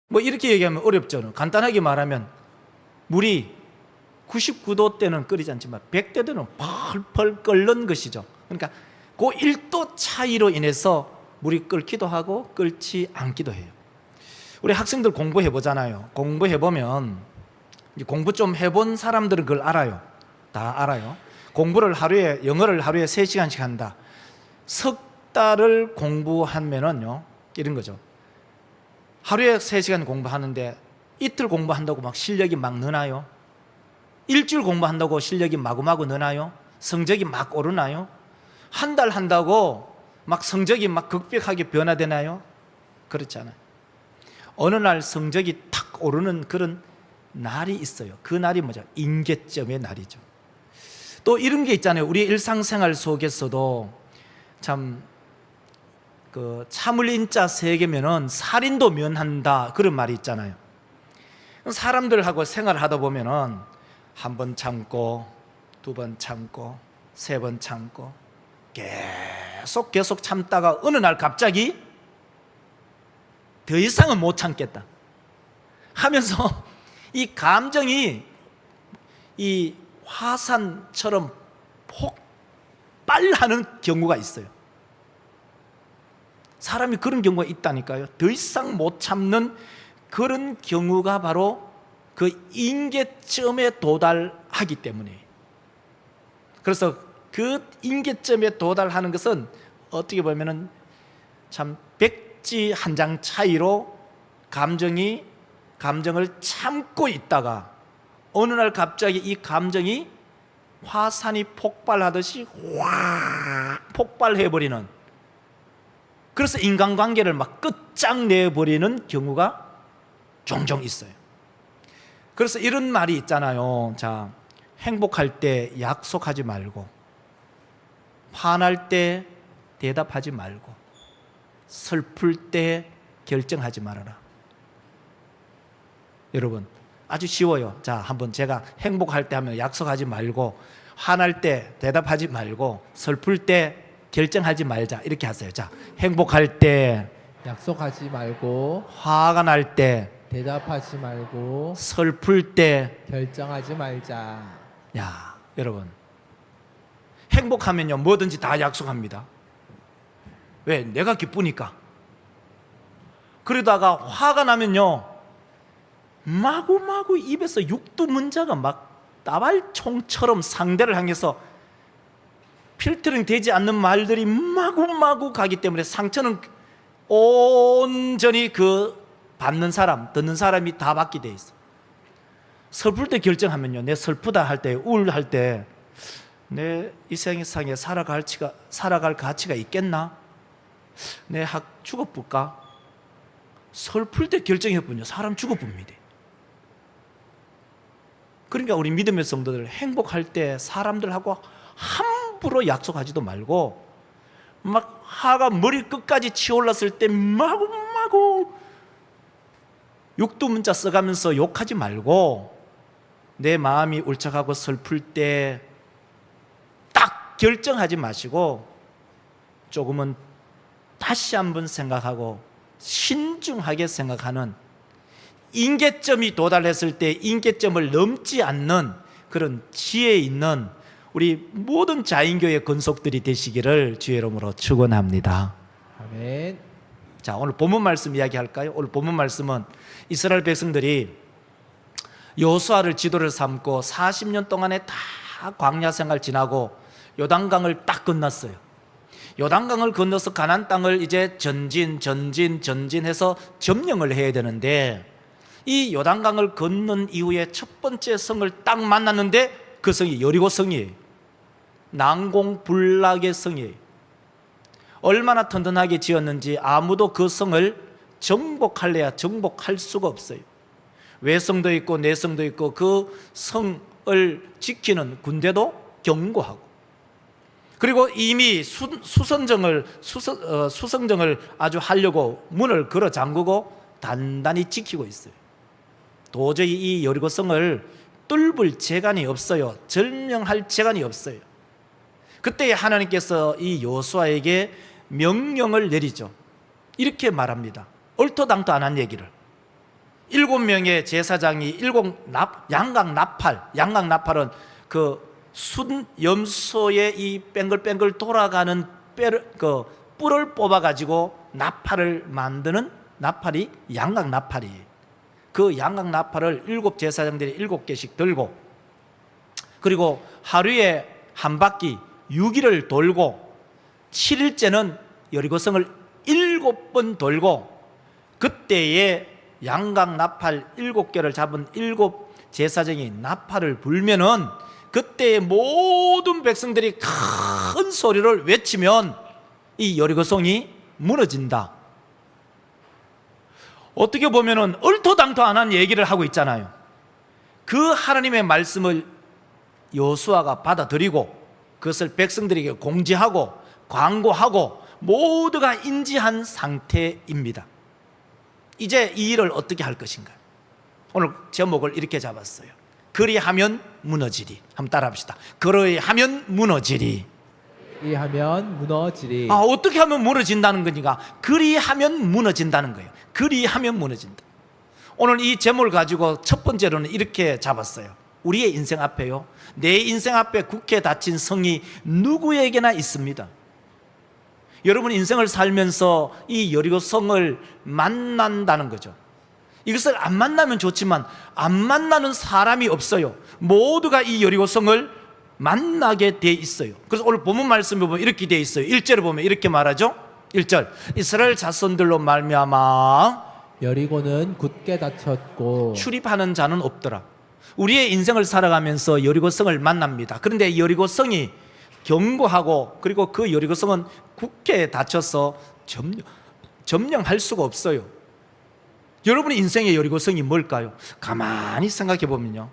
뭐 이렇게 얘기하면 어렵죠. 간단하게 말하면 물이 99도 때는 끓이지 않지만 100도 때는 펄펄 끓는 것이죠. 그러니까 그 1도 차이로 인해서 물이 끓기도 하고 끓지 않기도 해요. 우리 학생들 공부해 보잖아요. 공부해 보면 공부 좀 해본 사람들은 그걸 알아요. 다 알아요. 영어를 하루에 3시간씩 한다. 석 달을 공부하면은요, 이런 거죠. 하루에 3시간 공부하는데 이틀 공부한다고 막 실력이 막 느나요? 일주일 공부한다고 실력이 마구마구 느나요? 성적이 막 오르나요? 한 달 한다고 막 성적이 막 급격하게 변화되나요? 그렇지 않아요. 어느 날 성적이 탁 오르는 그런 날이 있어요. 그 날이 뭐죠? 임계점의 날이죠. 또 이런 게 있잖아요. 우리 일상생활 속에서도 참 그 참을 인자 세 개면은 살인도 면한다, 그런 말이 있잖아요. 사람들하고 생활하다 보면은 한 번 참고, 두 번 참고, 세 번 참고, 계속 참다가 어느 날 갑자기 더 이상은 못 참겠다 하면서 이 감정이 이 화산처럼 폭발하는 경우가 있어요. 사람이 그런 경우가 있다니까요. 더 이상 못 참는 그런 경우가 바로 그 임계점에 도달하기 때문에. 그래서 그 임계점에 도달하는 것은 어떻게 보면은 참 백지 한 장 차이로 감정을 참고 있다가 어느 날 갑자기 이 감정이 화산이 폭발하듯이 확 폭발해버리는, 그래서 인간관계를 막 끝장내버리는 경우가 종종 있어요. 그래서 이런 말이 있잖아요. 자, 행복할 때 약속하지 말고, 화날 때 대답하지 말고, 슬플 때 결정하지 말아라. 여러분, 아주 쉬워요. 자, 한번 제가 행복할 때 하면 약속하지 말고, 화날 때 대답하지 말고, 슬플 때 결정하지 말자, 이렇게 하세요. 자, 행복할 때 약속하지 말고, 화가 날 때 대답하지 말고, 슬플 때. 결정하지 말자. 야, 여러분, 행복하면요 뭐든지 다 약속합니다. 왜? 내가 기쁘니까. 그러다가 화가 나면요 마구마구 입에서 육두문자가 막 따발총처럼 상대를 향해서 필터링 되지 않는 말들이 마구마구 가기 때문에 상처는 온전히 그 받는 사람, 듣는 사람이 다 받게 돼 있어. 슬플 때 결정하면요, 내 슬프다 할 때, 우울할 때 내 이 세상에 살아갈 가치가 있겠나? 내 죽어볼까? 슬플 때 결정해보면 사람 죽어봅니다. 그러니까 우리 믿음의 성도들, 행복할 때 사람들하고 함부로 약속하지도 말고, 막 화가 머리 끝까지 치올랐을 때 마구마구 육두문자 써가면서 욕하지 말고, 내 마음이 울적하고 슬플 때 딱 결정하지 마시고 조금은 다시 한번 생각하고 신중하게 생각하는, 임계점이 도달했을 때 임계점을 넘지 않는 그런 지혜 있는 우리 모든 자인교회 건속들이 되시기를 주의 이름으로 축원합니다. 아멘. 자, 오늘 본문 말씀 이야기할까요? 오늘 본문 말씀은 이스라엘 백성들이 여호수아를 지도를 삼고 40년 동안에 다 광야 생활 지나고 요단강을 딱 건넜어요. 요단강을 건너서 가나안 땅을 이제 전진해서 점령을 해야 되는데, 이 요단강을 건넌 이후에 첫 번째 성을 딱 만났는데 그 성이 여리고 성이에요. 난공불락의 성이에요. 얼마나 튼튼하게 지었는지 아무도 그 성을 정복할래야 정복할 수가 없어요. 외성도 있고 내성도 있고 그 성을 지키는 군대도 견고하고, 그리고 이미 수성정을 아주 하려고 문을 걸어 잠그고 단단히 지키고 있어요. 도저히 이 여리고성을 뚫을 재간이 없어요. 점령할 재간이 없어요. 그때 하나님께서 이 여호수아에게 명령을 내리죠. 이렇게 말합니다. 얼토당토 안 한 얘기를. 7명의 제사장이 양각 나팔은 그 순염소의 이 뺑글뺑글 돌아가는 뿔을 뽑아가지고 나팔을 만드는 나팔이 양각 나팔이에요. 그 양각 나팔을 7 제사장들이 7개씩 들고, 그리고 하루에 한 바퀴 6일을 돌고 7일째는 여리고성을 7번 돌고, 그때에 양각 나팔 7개를 잡은 7 제사장이 나팔을 불면은 그때 모든 백성들이 큰 소리를 외치면 이 여리고성이 무너진다. 어떻게 보면은 얼토당토안한 얘기를 하고 있잖아요. 그 하나님의 말씀을 여호수아가 받아들이고 그것을 백성들에게 공지하고 광고하고 모두가 인지한 상태입니다. 이제 이 일을 어떻게 할 것인가? 오늘 제목을 이렇게 잡았어요. 그리하면 무너지리. 한번 따라합시다. 그리하면 무너지리. 그리하면 무너지리. 어떻게 하면 무너진다는 거니까? 그리하면 무너진다는 거예요. 그리하면 무너진다. 오늘 이 제목을 가지고 첫 번째로는 이렇게 잡았어요. 우리의 인생 앞에요, 내 인생 앞에 굳게 닫힌 성이 누구에게나 있습니다. 여러분 인생을 살면서 이 여리고성을 만난다는 거죠. 이것을 안 만나면 좋지만 안 만나는 사람이 없어요. 모두가 이 여리고성을 만나게 돼 있어요. 그래서 오늘 본문 말씀에 보면 이렇게 돼 있어요. 1절에 보면 이렇게 말하죠. 1절, 이스라엘 자손들로 말미암아 여리고는 굳게 닫혔고 출입하는 자는 없더라. 우리의 인생을 살아가면서 여리고성을 만납니다. 그런데 여리고성이 견고하고, 그리고 그 여리고성은 굳게 닫혀서 점령할 수가 없어요. 여러분의 인생의 여리고성이 뭘까요? 가만히 생각해 보면요,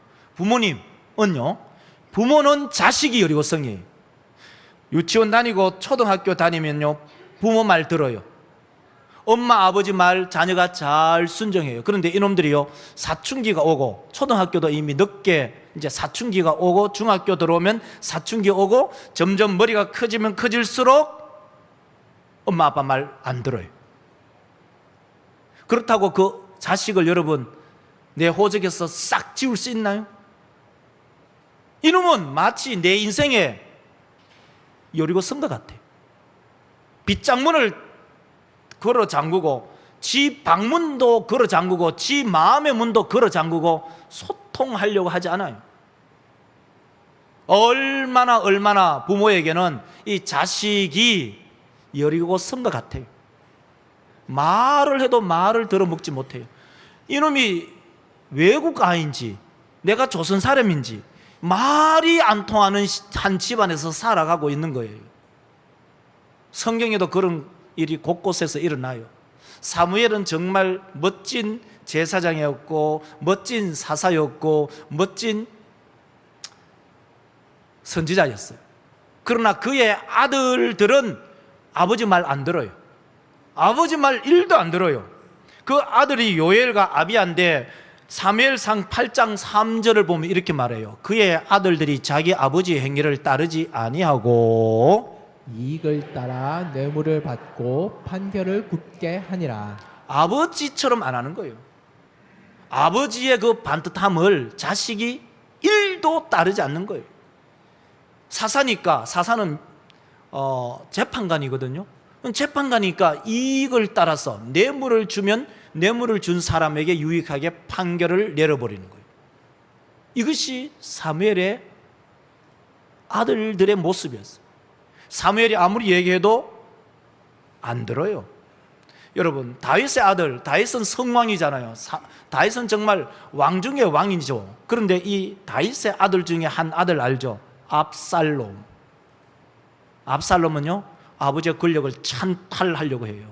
부모는 자식이 여리고성이에요. 유치원 다니고 초등학교 다니면요, 부모 말 들어요. 엄마 아버지 말 자녀가 잘 순종해요. 그런데 이놈들이요, 사춘기가 오고, 초등학교도 이미 늦게 이제 사춘기가 오고, 중학교 들어오면 사춘기 오고, 점점 머리가 커지면 커질수록 엄마 아빠 말 안 들어요. 그렇다고 그 자식을 여러분 내 호적에서 싹 지울 수 있나요? 이놈은 마치 내 인생의 여리고성과 같아요. 빗장문을 걸어 잠그고, 지 방문도 걸어 잠그고, 지 마음의 문도 걸어 잠그고 소통하려고 하지 않아요. 얼마나 부모에게는 이 자식이 여리고성과 같아요. 말을 해도 말을 들어먹지 못해요. 이놈이 외국 아이인지 내가 조선 사람인지 말이 안 통하는 한 집안에서 살아가고 있는 거예요. 성경에도 그런 일이 곳곳에서 일어나요. 사무엘은 정말 멋진 제사장이었고, 멋진 사사였고, 멋진 선지자였어요. 그러나 그의 아들들은 아버지 말 안 들어요. 아버지 말 1도 안 들어요. 그 아들이 요엘과 아비야인데 사무엘상 8장 3절을 보면 이렇게 말해요. 그의 아들들이 자기 아버지의 행위를 따르지 아니하고 이익을 따라 뇌물을 받고 판결을 굽게 하니라. 아버지처럼 안 하는 거예요. 아버지의 그 반듯함을 자식이 1도 따르지 않는 거예요. 사사니까, 사사는 재판관이거든요. 재판관이니까 이익을 따라서 뇌물을 주면 뇌물을 준 사람에게 유익하게 판결을 내려버리는 거예요. 이것이 사무엘의 아들들의 모습이었어요. 사무엘이 아무리 얘기해도 안 들어요. 여러분, 다윗의 아들, 다윗은 성왕이잖아요. 다윗은 정말 왕 중의 왕이죠. 그런데 이 다윗의 아들 중에 한 아들 알죠? 압살롬은요, 아버지의 권력을 찬탈하려고 해요.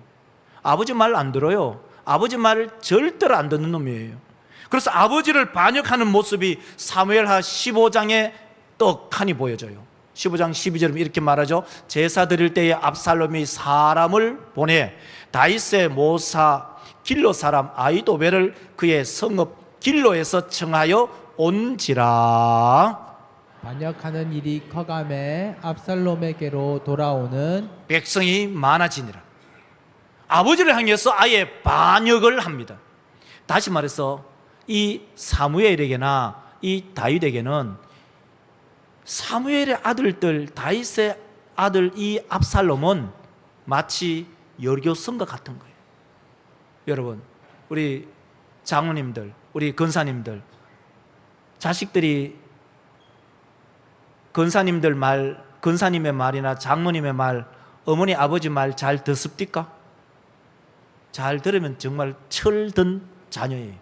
아버지 말 안 들어요. 아버지 말을 절대로 안 듣는 놈이에요. 그래서 아버지를 반역하는 모습이 사무엘하 15장에 떡하니 보여져요. 15장 12절에 이렇게 말하죠. 제사 드릴 때에 압살롬이 사람을 보내 다윗의 모사 길로 사람 아히도벨을 그의 성읍 길로에서 청하여 온지라. 반역하는 일이 커감해 압살롬에게로 돌아오는 백성이 많아지니라. 아버지를 향해서 아예 반역을 합니다. 다시 말해서 이 사무엘에게나 이 다윗에게는 사무엘의 아들들, 다윗의 아들 이 압살롬은 마치 여리고성과 같은 거예요. 여러분, 우리 장로님들, 우리 권사님들, 자식들이 권사님의 말이나 장로님의 말, 어머니 아버지 말 잘 듣습니까? 잘 들으면 정말 철든 자녀예요.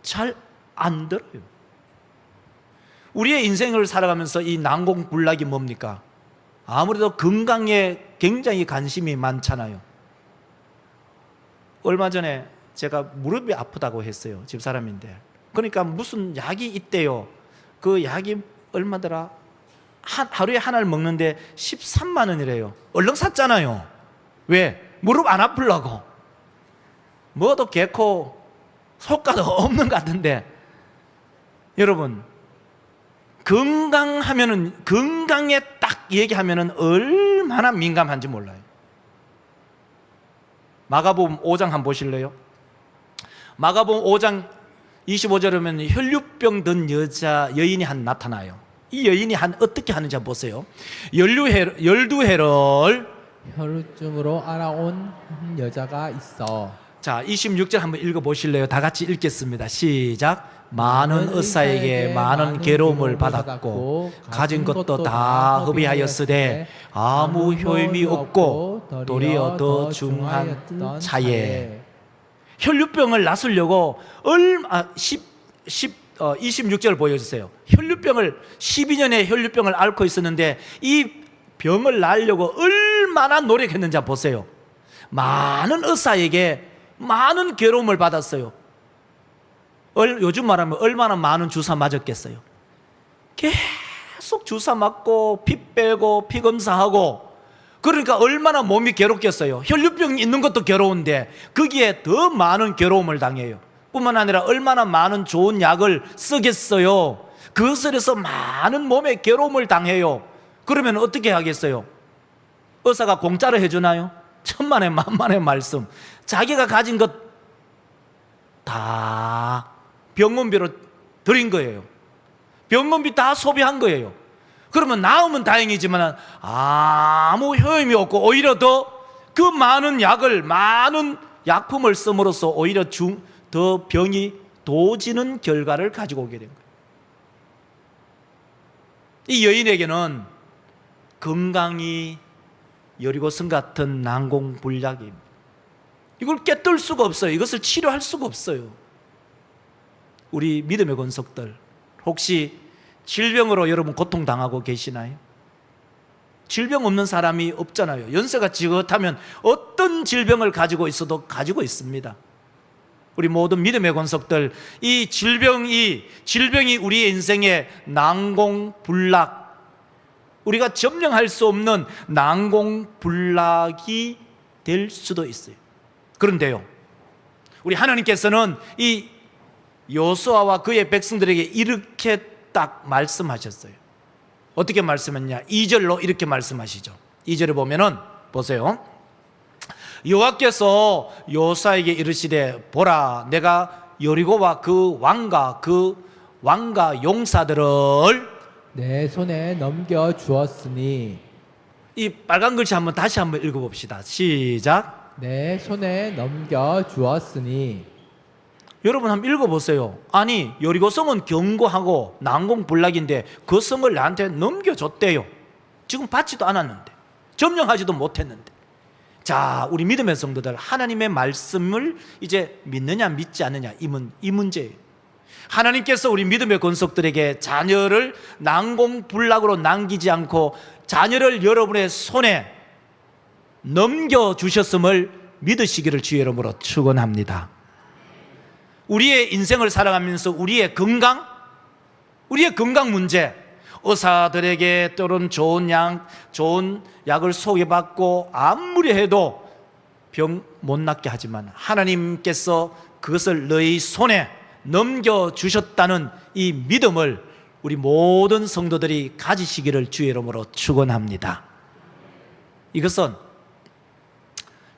잘 안 들어요. 우리의 인생을 살아가면서 이 난공불락이 뭡니까? 아무래도 건강에 굉장히 관심이 많잖아요. 얼마 전에 제가 무릎이 아프다고 했어요. 집사람인데. 그러니까 무슨 약이 있대요. 그 약이 얼마더라? 하루에 하나를 먹는데 13만 원이래요. 얼른 샀잖아요. 왜? 무릎 안 아프려고. 뭐도 개코 효과도 없는 것 같은데, 여러분, 건강에 딱 얘기하면은 얼마나 민감한지 몰라요. 마가복음 5장 한번 보실래요? 마가복음 5장 25절에 보면 혈류병 든 여인이 한 나타나요. 이 여인이 어떻게 하는지 한번 보세요. 열두해를 혈루증으로 알아온 한 여자가 있어. 자, 26절 한번 읽어보실래요? 다 같이 읽겠습니다. 시작. 많은 의사에게 많은 괴로움을 받았고 가진 것도 다 허비하였으되 아무 효임이 없고 도리어 더 중한 차에. 혈류병을 낫으려고 26절 보여주세요. 혈류병을 12년의 혈류병을 앓고 있었는데 이 병을 낫으려고 얼마나 노력했는지 한번 보세요. 많은 의사에게 많은 괴로움을 받았어요. 요즘 말하면 얼마나 많은 주사 맞았겠어요. 계속 주사 맞고 피 빼고 피 검사하고, 그러니까 얼마나 몸이 괴롭겠어요. 혈류병이 있는 것도 괴로운데 거기에 더 많은 괴로움을 당해요. 뿐만 아니라 얼마나 많은 좋은 약을 쓰겠어요. 그것을 해서 많은 몸에 괴로움을 당해요. 그러면 어떻게 하겠어요? 의사가 공짜로 해주나요? 천만의 만만의 말씀. 자기가 가진 것 다 병원비로 드린 거예요. 병원비 다 소비한 거예요. 그러면 나으면 다행이지만 아무 효임이 없고 오히려 더 그 많은 약품을 씀으로써 오히려 더 병이 도지는 결과를 가지고 오게 된 거예요. 이 여인에게는 건강이 여리고성 같은 난공불락입니다. 이걸 깨뚫을 수가 없어요. 이것을 치료할 수가 없어요. 우리 믿음의 권속들, 혹시 질병으로 여러분 고통당하고 계시나요? 질병 없는 사람이 없잖아요. 연세가 지긋하면 어떤 질병을 가지고 있어도 가지고 있습니다. 우리 모든 믿음의 권속들, 이 질병이 우리의 인생의 난공불락, 우리가 점령할 수 없는 난공불락이 될 수도 있어요. 그런데요, 우리 하나님께서는 이 여호수아와 그의 백성들에게 이렇게 딱 말씀하셨어요. 어떻게 말씀했냐? 2절로 이렇게 말씀하시죠. 2절에 보면은 보세요. 여호와께서 여호수아에게 이르시되 보라, 내가 여리고와 그 왕과 용사들을 내 손에 넘겨 주었으니. 이 빨간 글씨 다시 한번 읽어봅시다. 시작. 내 손에 넘겨 주었으니. 여러분 한번 읽어보세요. 아니, 여리고성은 견고하고 난공불락인데 그 성을 나한테 넘겨줬대요. 지금 받지도 않았는데, 점령하지도 못했는데. 자, 우리 믿음의 성도들, 하나님의 말씀을 이제 믿느냐 믿지 않느냐, 이 문제예요. 하나님께서 우리 믿음의 권속들에게 자녀를 난공불락으로 남기지 않고 자녀를 여러분의 손에 넘겨주셨음을 믿으시기를 주의 이름으로 축원합니다. 우리의 인생을 살아가면서 우리의 건강 문제, 의사들에게 또는 좋은 약을 소개받고 아무리 해도 병 못 낫게 하지만 하나님께서 그것을 너희 손에 넘겨주셨다는 이 믿음을 우리 모든 성도들이 가지시기를 주의 이름으로 축원합니다. 이것은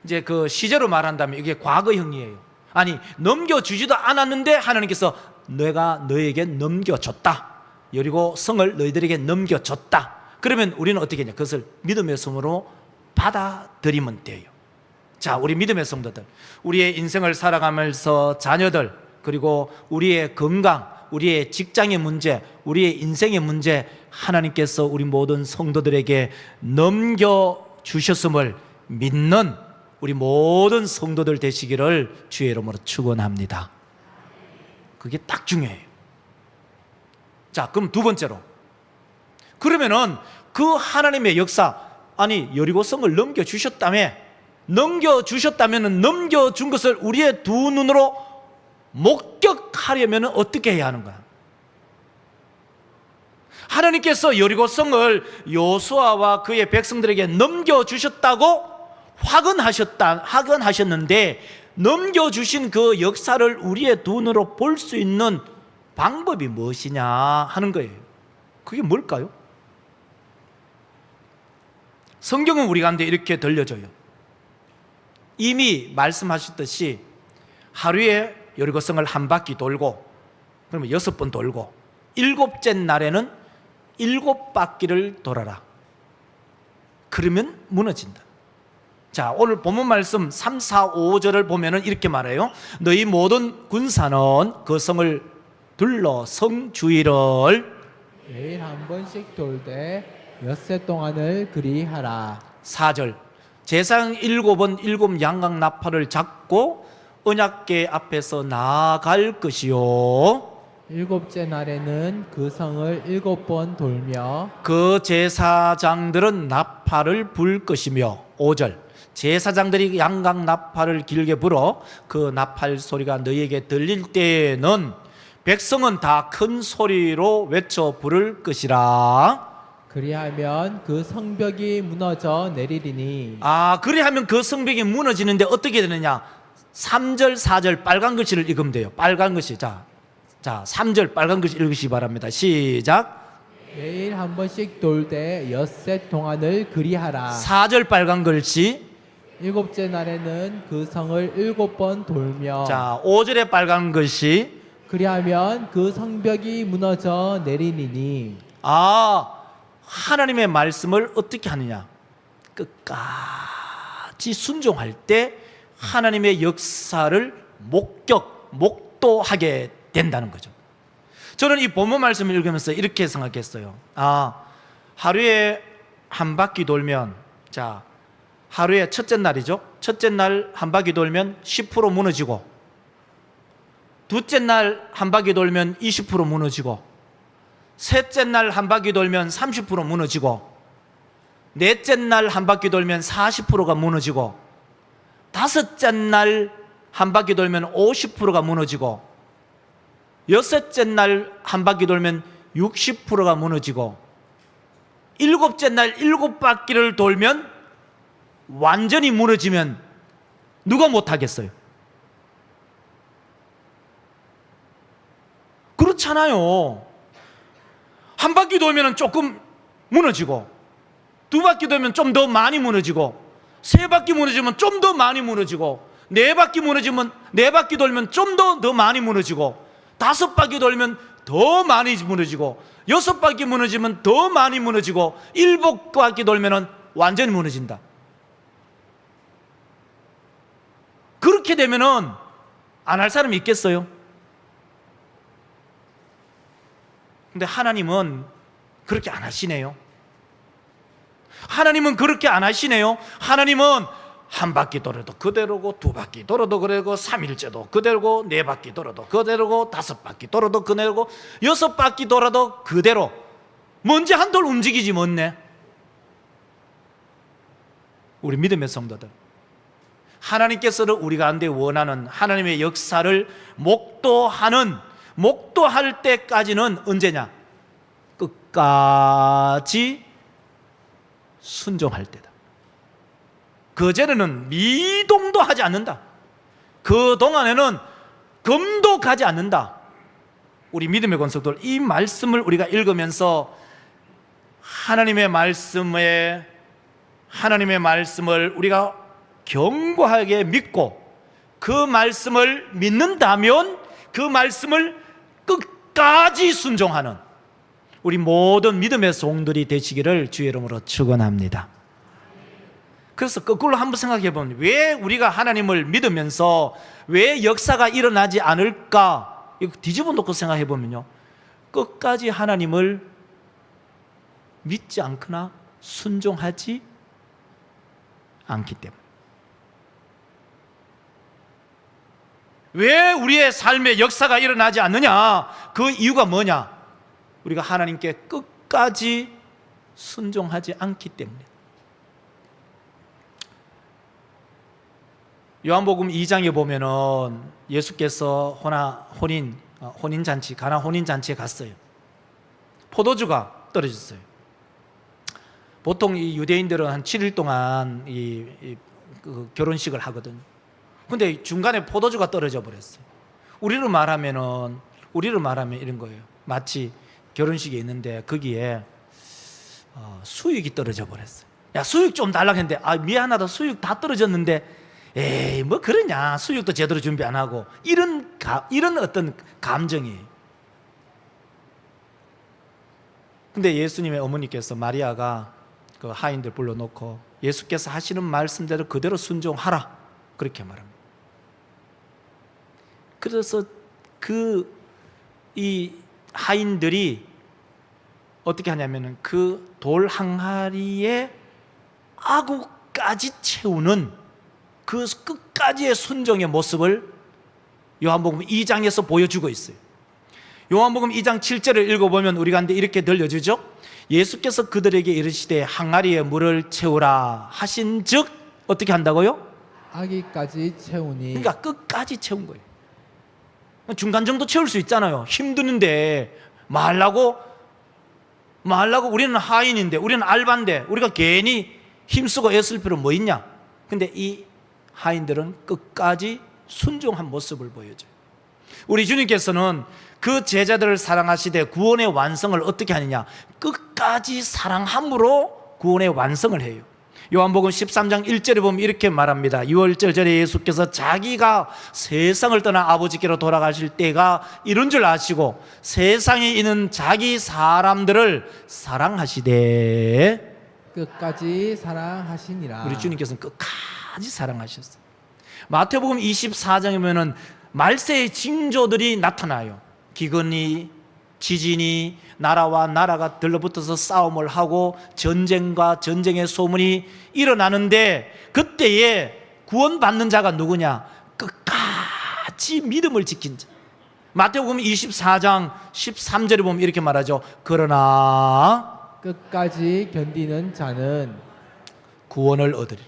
이제 그 시제로 말한다면 이게 과거형이에요. 아니, 넘겨주지도 않았는데 하나님께서 내가 너에게 넘겨줬다. 여리고 성을 너희들에게 넘겨줬다. 그러면 우리는 어떻게 했냐? 그것을 믿음의 성으로 받아들이면 돼요. 자, 우리 믿음의 성도들, 우리의 인생을 살아가면서 자녀들, 그리고 우리의 건강, 우리의 직장의 문제, 우리의 인생의 문제, 하나님께서 우리 모든 성도들에게 넘겨주셨음을 믿는 우리 모든 성도들 되시기를 주의 이름으로 축원합니다. 그게 딱 중요해요. 자, 그럼 두 번째로, 그러면은 그 하나님의 역사, 아니 여리고성을 넘겨주셨다면 넘겨준 것을 우리의 두 눈으로 목격하려면 어떻게 해야 하는 거야? 하나님께서 여리고성을 요수아와 그의 백성들에게 넘겨주셨다고 확언하셨는데, 넘겨주신 그 역사를 우리의 눈으로 볼 수 있는 방법이 무엇이냐 하는 거예요. 그게 뭘까요? 성경은 우리 가운데 이렇게 들려줘요. 이미 말씀하셨듯이 하루에 여리고성을 한 바퀴 돌고, 그러면 6번 돌고, 7째 날에는 7바퀴를 돌아라. 그러면 무너진다. 자, 오늘 본문 말씀 3, 4, 5절을 보면은 이렇게 말해요. 너희 모든 군사는 그 성을 둘러 성 주위를 매일 한 번씩 돌되 엿새 동안을 그리하라. 4절, 제사장 7은 7 양각 나팔을 잡고 언약궤 앞에서 나아갈 것이요, 7째 날에는 그 성을 7번 돌며 그 제사장들은 나팔을 불 것이며. 5절, 제사장들이 양각 나팔을 길게 불어 그 나팔 소리가 너희에게 들릴 때에는 백성은 다 큰 소리로 외쳐 부를 것이라. 그리하면 그 성벽이 무너져 내리리니. 그리하면 그 성벽이 무너지는데 어떻게 되느냐? 3절 4절 빨간 글씨를 읽으면 돼요. 빨간 글씨. 자 3절 빨간 글씨 읽으시기 바랍니다. 시작. 매일 한 번씩 돌되 엿새 동안을 그리하라. 4절 빨간 글씨. 7째 날에는 그 성을 7번 돌며. 자, 5절의 빨간 글씨. 그리하면 그 성벽이 무너져 내리니니. 하나님의 말씀을 어떻게 하느냐? 끝까지 순종할 때 하나님의 역사를 목도하게 된다는 거죠. 저는 이 본문 말씀을 읽으면서 이렇게 생각했어요. 하루에 한 바퀴 돌면, 자, 하루에 첫째 날이죠. 첫째 날 한 바퀴 돌면 10% 무너지고, 둘째 날 한 바퀴 돌면 20% 무너지고, 셋째 날 한 바퀴 돌면 30% 무너지고, 넷째 날 한 바퀴 돌면 40%가 무너지고, 다섯째 날 한 바퀴 돌면 50%가 무너지고, 여섯째 날 한 바퀴 돌면 60%가 무너지고, 7째 날 7바퀴를 돌면 완전히 무너지면 누가 못하겠어요? 그렇잖아요. 한 바퀴 돌면 조금 무너지고, 두 바퀴 돌면 좀 더 많이 무너지고, 세 바퀴 무너지면 좀 더 많이 무너지고, 네 바퀴 돌면 좀 더 많이 무너지고, 5바퀴 돌면 더 많이 무너지고, 6바퀴 무너지면 더 많이 무너지고, 7바퀴 돌면 완전히 무너진다. 그렇게 되면은 안 할 사람이 있겠어요? 근데 하나님은 그렇게 안 하시네요. 하나님은 그렇게 안 하시네요. 하나님은 한 바퀴 돌아도 그대로고, 두 바퀴 돌아도 그대로고, 3일째도 그대로고, 네 바퀴 돌아도 그대로고, 5바퀴 돌아도 그대로고, 6바퀴 돌아도 그대로. 먼저 한 돌 움직이지 못네. 우리 믿음의 성도들, 하나님께서는 우리 가운데 원하는 하나님의 역사를 목도할 때까지는 언제냐? 끝까지 순종할 때다. 그전에는 미동도 하지 않는다. 그 동안에는 금도 가지 않는다. 우리 믿음의 권속들, 이 말씀을 우리가 읽으면서 하나님의 말씀을 우리가 견고하게 믿고 그 말씀을 믿는다면 그 말씀을 끝까지 순종하는 우리 모든 믿음의 종들이 되시기를 주의 이름으로 축원합니다. 그래서 거꾸로 한번 생각해 보면 왜 우리가 하나님을 믿으면서 왜 역사가 일어나지 않을까? 이거 뒤집어 놓고 생각해 보면요, 끝까지 하나님을 믿지 않거나 순종하지 않기 때문에. 왜 우리의 삶에 역사가 일어나지 않느냐? 그 이유가 뭐냐? 우리가 하나님께 끝까지 순종하지 않기 때문에. 요한복음 2장에 보면은 예수께서 혼인잔치, 가나 혼인잔치에 갔어요. 포도주가 떨어졌어요. 보통 이 유대인들은 한 7일 동안 그 결혼식을 하거든요. 근데 중간에 포도주가 떨어져 버렸어요. 우리로 말하면 이런 거예요. 마치 결혼식이 있는데 거기에 수육이 떨어져 버렸어요. 야, 수육 좀 달라고 했는데, 미안하다, 수육 다 떨어졌는데, 에이, 뭐 그러냐, 수육도 제대로 준비 안 하고, 이런 어떤 감정이에요. 근데 예수님의 어머니께서, 마리아가 그 하인들 불러놓고 예수께서 하시는 말씀대로 그대로 순종하라, 그렇게 말합니다. 그래서 이 하인들이 어떻게 하냐면은 그 돌 항아리에 아구까지 채우는 그 끝까지의 순종의 모습을 요한복음 2장에서 보여주고 있어요. 요한복음 2장 7절을 읽어보면 우리가 이렇게 들려주죠. 예수께서 그들에게 이르시되 항아리에 물을 채우라 하신즉 어떻게 한다고요? 아기까지 채우니. 그러니까 끝까지 채운 거예요. 중간 정도 채울 수 있잖아요. 힘드는데 말라고 우리는 하인인데, 우리는 알바인데, 우리가 괜히 힘쓰고 애쓸 필요 뭐 있냐? 근데 이 하인들은 끝까지 순종한 모습을 보여줘요. 우리 주님께서는 그 제자들을 사랑하시되 구원의 완성을 어떻게 하느냐? 끝까지 사랑함으로 구원의 완성을 해요. 요한복음 13장 1절에 보면 이렇게 말합니다. 6월절에 예수께서 자기가 세상을 떠나 아버지께로 돌아가실 때가 이런 줄 아시고 세상에 있는 자기 사람들을 사랑하시되 끝까지 사랑하시니라. 우리 주님께서는 끝까지 사랑하셨어요. 마태복음 24장에 보면 말세의 징조들이 나타나요. 기근이, 지진이, 나라와 나라가 들러붙어서 싸움을 하고 전쟁과 전쟁의 소문이 일어나는데, 그때에 구원받는 자가 누구냐? 끝까지 믿음을 지킨 자. 마태복음 24장 13절에 보면 이렇게 말하죠. 그러나 끝까지 견디는 자는 구원을 얻으리라.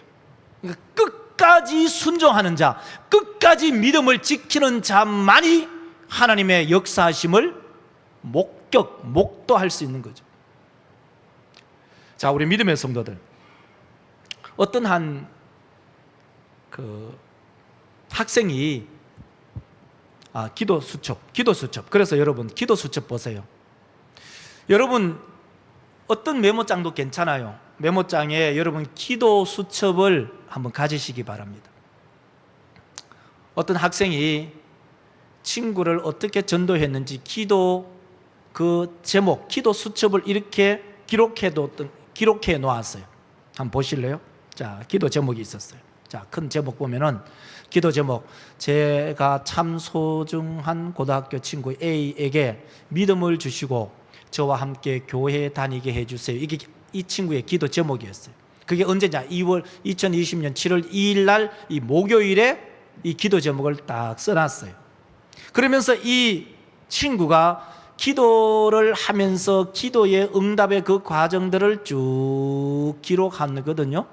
그러니까 끝까지 순종하는 자, 끝까지 믿음을 지키는 자만이 하나님의 역사하심을 목도할 수 있는 거죠. 자, 우리 믿음의 성도들, 어떤 한 학생이 기도 수첩. 그래서 여러분 기도 수첩 보세요. 여러분 어떤 메모장도 괜찮아요. 메모장에 여러분 기도 수첩을 한번 가지시기 바랍니다. 어떤 학생이 친구를 어떻게 전도했는지 기도 그 제목, 기도 수첩을 이렇게 기록해 놓았어요. 한번 보실래요? 자, 기도 제목이 있었어요. 자, 큰 제목 보면은 기도 제목, 제가 참 소중한 고등학교 친구 A에게 믿음을 주시고 저와 함께 교회에 다니게 해주세요. 이게 이 친구의 기도 제목이었어요. 그게 언제냐? 2020년 7월 2일 날 이 목요일에 이 기도 제목을 딱 써놨어요. 그러면서 이 친구가 기도를 하면서 기도의 응답의 그 과정들을 쭉 기록하거든요.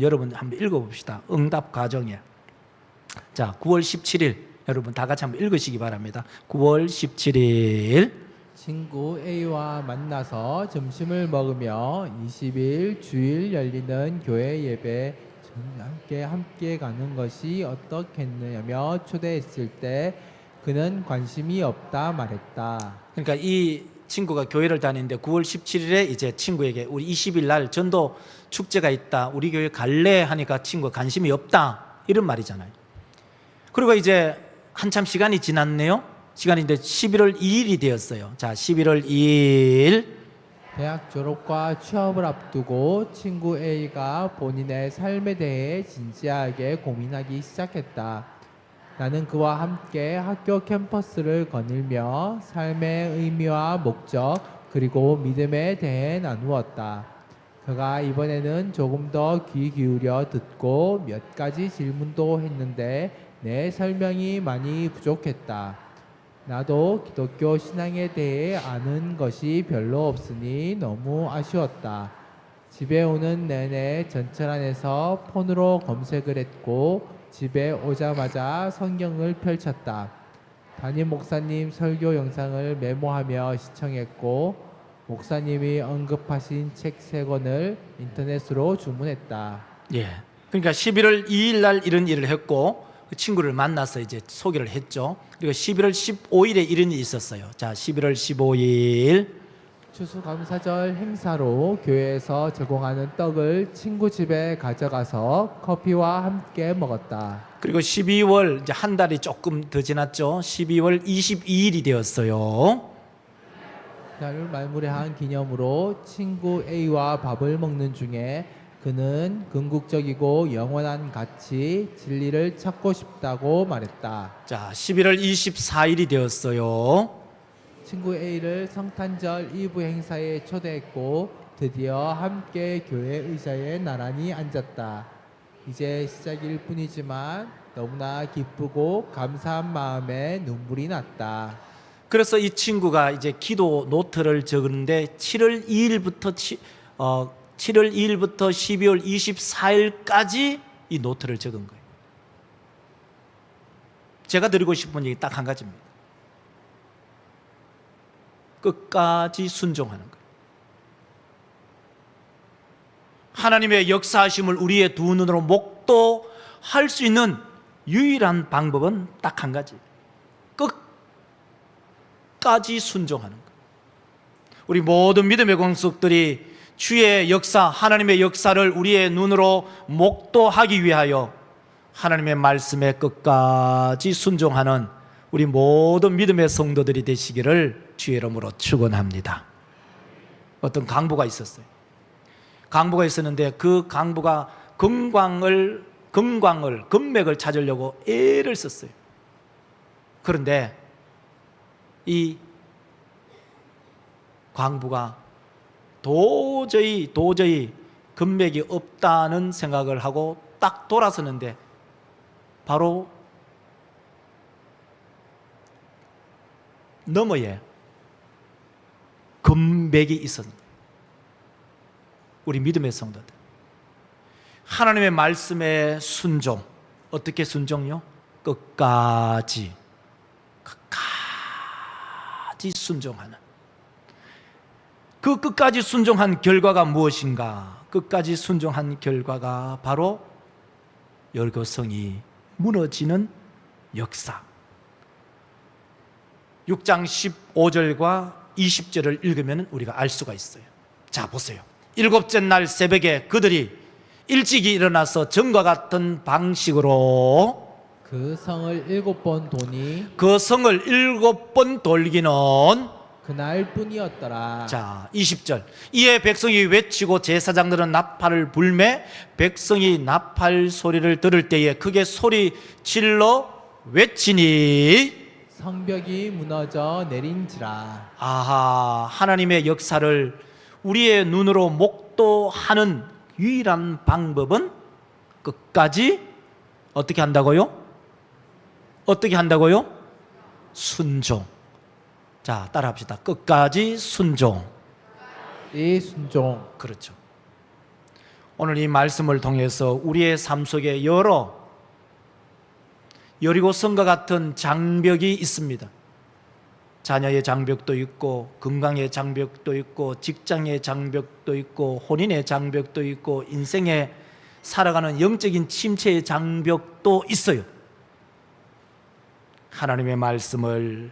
여러분 한번 읽어봅시다. 응답 과정이야. 자, 9월 17일 여러분 다 같이 한번 읽으시기 바랍니다. 9월 17일 친구 A와 만나서 점심을 먹으며 20일 주일 열리는 교회 예배 함께 가는 것이 어떻겠느냐며 초대했을 때 그는 관심이 없다 말했다. 그러니까 이 친구가 교회를 다니는데 9월 17일에 이제 친구에게 우리 20일 날 전도 축제가 있다. 우리 교회 갈래 하니까 친구가 관심이 없다. 이런 말이잖아요. 그리고 이제 한참 시간이 지났네요. 시간이 이제 11월 2일이 되었어요. 자, 11월 2일. 대학 졸업과 취업을 앞두고 친구 A가 본인의 삶에 대해 진지하게 고민하기 시작했다. 나는 그와 함께 학교 캠퍼스를 거닐며 삶의 의미와 목적 그리고 믿음에 대해 나누었다. 그가 이번에는 조금 더 귀 기울여 듣고 몇 가지 질문도 했는데 내 설명이 많이 부족했다. 나도 기독교 신앙에 대해 아는 것이 별로 없으니 너무 아쉬웠다. 집에 오는 내내 전철 안에서 폰으로 검색을 했고 집에 오자마자 성경을 펼쳤다. 담임 목사님 설교 영상을 메모하며 시청했고 목사님이 언급하신 책 3권을 인터넷으로 주문했다. 예. 그러니까 11월 2일 날 이런 일을 했고 그 친구를 만나서 이제 소개를 했죠. 그리고 11월 15일에 이런 일이 있었어요. 자, 11월 15일. 추수감사절 행사로 교회에서 제공하는 떡을 친구 집에 가져가서 커피와 함께 먹었다. 그리고 12월 이제 한 달이 조금 더 지났죠. 12월 22일이 되었어요. 그날을 말무례한 기념으로 친구 A와 밥을 먹는 중에 그는 궁극적이고 영원한 가치, 진리를 찾고 싶다고 말했다. 자, 11월 24일이 되었어요. 친구 A를 성탄절 2부 행사에 초대했고 드디어 함께 교회 의자에 나란히 앉았다. 이제 시작일 뿐이지만 너무나 기쁘고 감사한 마음에 눈물이 났다. 그래서 이 친구가 이제 기도 노트를 적었는데 7월 2일부터 12월 24일까지 이 노트를 적은 거예요. 제가 드리고 싶은 얘기 딱 한 가지입니다. 끝까지 순종하는 거예요. 하나님의 역사하심을 우리의 두 눈으로 목도할 수 있는 유일한 방법은 딱 한 가지. 끝까지 순종하는 거예요. 우리 모든 믿음의 공숙들이 주의 역사, 하나님의 역사를 우리의 눈으로 목도하기 위하여 하나님의 말씀에 끝까지 순종하는 우리 모든 믿음의 성도들이 되시기를 주의 이름으로 축원합니다. 어떤 강부가 있었어요. 강부가 있었는데 그 강부가 금맥을 찾으려고 애를 썼어요. 그런데 이 강부가 도저히 금맥이 없다는 생각을 하고 딱 돌아서는데 바로 너머에 금맥이 있었습니다. 우리 믿음의 성도들, 하나님의 말씀에 순종. 어떻게 순종요? 끝까지 순종하는. 그 끝까지 순종한 결과가 무엇인가? 끝까지 순종한 결과가 바로 열교성이 무너지는 역사. 6장 15절과 20절을 읽으면 우리가 알 수가 있어요. 자, 보세요. 7째 날 새벽에 그들이 일찍이 일어나서 전과 같은 방식으로 그 성을 7번 도니 그 성을 7번 돌기는, 그날뿐이었더라. 자, 20절. 이에 백성이 외치고 제사장들은 나팔을 불매 백성이 나팔 소리를 들을 때에 크게 소리 질러 외치니 성벽이 무너져 내린지라. 아하, 하나님의 역사를 우리의 눈으로 목도하는 유일한 방법은 끝까지 어떻게 한다고요? 어떻게 한다고요? 순종. 자, 따라합시다. 끝까지 순종. 이 순종. 그렇죠. 오늘 이 말씀을 통해서 우리의 삶 속에 여러 여리고성과 같은 장벽이 있습니다. 자녀의 장벽도 있고, 건강의 장벽도 있고, 직장의 장벽도 있고, 혼인의 장벽도 있고, 인생에 살아가는 영적인 침체의 장벽도 있어요. 하나님의 말씀을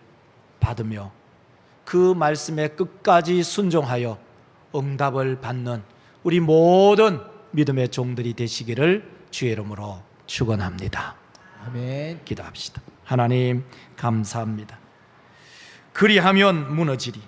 받으며 그 말씀에 끝까지 순종하여 응답을 받는 우리 모든 믿음의 종들이 되시기를 주의 이름으로 축원합니다. 아멘. 기도합시다. 하나님 감사합니다. 그리하면 무너지리.